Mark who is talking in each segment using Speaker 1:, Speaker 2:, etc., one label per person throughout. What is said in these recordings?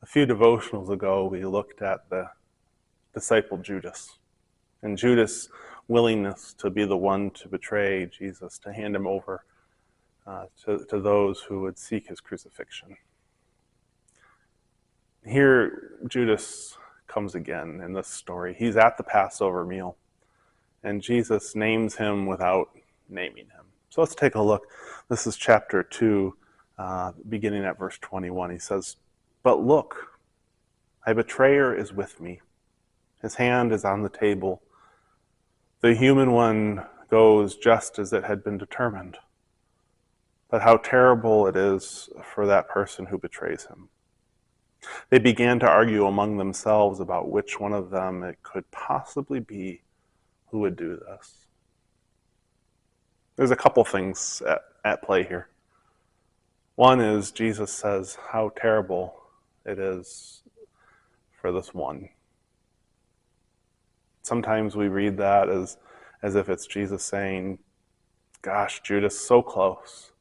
Speaker 1: few devotionals ago, we looked at the disciple Judas and Judas' willingness to be the one to betray Jesus, to hand him over to those who would seek his crucifixion. Here, Judas comes again in this story. He's at the Passover meal, and Jesus names him without naming him. So let's take a look. This is chapter 2, beginning at verse 21. He says, "But look, my betrayer is with me. His hand is on the table. The human one goes just as it had been determined. But how terrible it is for that person who betrays him." They began to argue among themselves about which one of them it could possibly be who would do this. There's a couple things at play here. One is Jesus says how terrible it is for this one. Sometimes we read that as if it's Jesus saying, "Gosh, Judas, so close,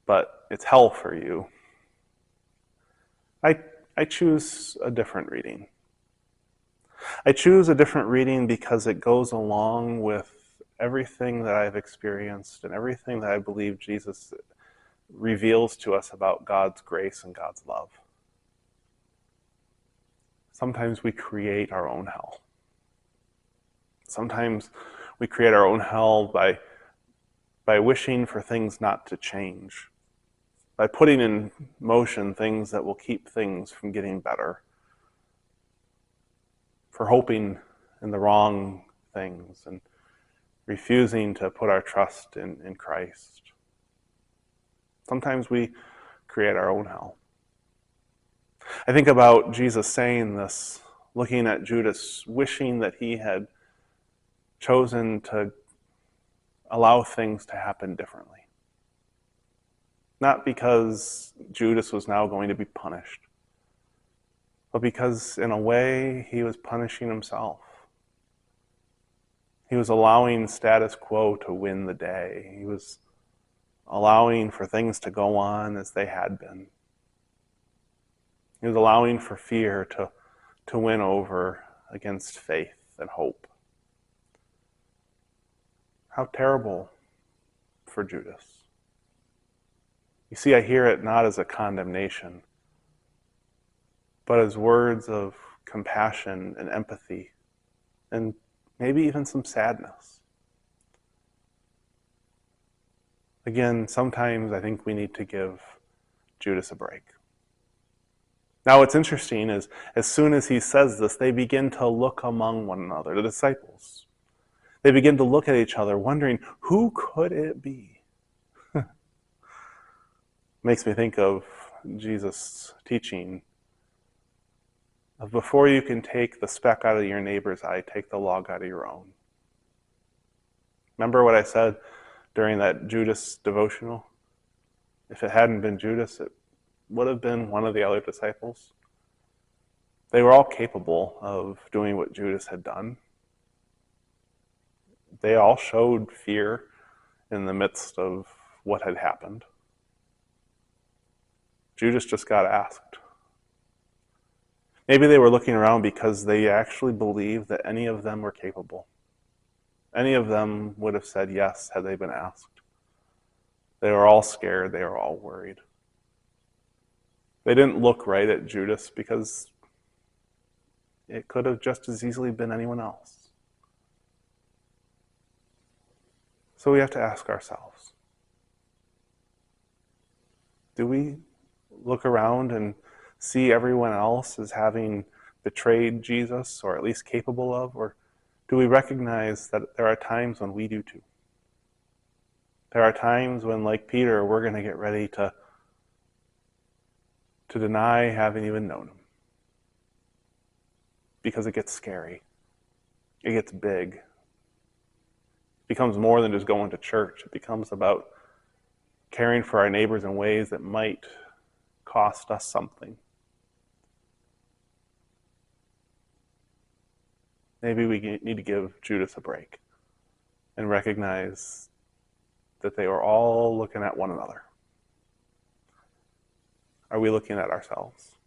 Speaker 1: but it's hell for you." I choose a different reading. I choose a different reading because it goes along with everything that I've experienced and everything that I believe Jesus reveals to us about God's grace and God's love. Sometimes we create our own hell. Sometimes we create our own hell by wishing for things not to change, by putting in motion things that will keep things from getting better, for hoping in the wrong things and refusing to put our trust in Christ. Sometimes we create our own hell. I think about Jesus saying this, looking at Judas, wishing that he had chosen to allow things to happen differently. Not because Judas was now going to be punished, but because in a way he was punishing himself. He was allowing status quo to win the day. He was allowing for things to go on as they had been. He was allowing for fear to win over against faith and hope. How terrible for Judas. You see, I hear it not as a condemnation, but as words of compassion and empathy, and maybe even some sadness. Again, sometimes I think we need to give Judas a break. Now, what's interesting is, as soon as he says this, they begin to look among one another, the disciples. They begin to look at each other, wondering, who could it be? Makes me think of Jesus' teaching of before you can take the speck out of your neighbor's eye, take the log out of your own. Remember what I said during that Judas devotional? If it hadn't been Judas, it would have been one of the other disciples. They were all capable of doing what Judas had done. They all showed fear in the midst of what had happened. Judas just got asked. Maybe they were looking around because they actually believed that any of them were capable. Any of them would have said yes had they been asked. They were all scared. They were all worried. They didn't look right at Judas because it could have just as easily been anyone else. So we have to ask ourselves, do we look around and see everyone else as having betrayed Jesus, or at least capable of? Or do we recognize that there are times when we do too? There are times when, like Peter, we're going to get ready to deny having even known him. Because it gets scary. It gets big. It becomes more than just going to church. It becomes about caring for our neighbors in ways that might cost us something. Maybe we need to give Judas a break and recognize that they were all looking at one another. Are we looking at ourselves?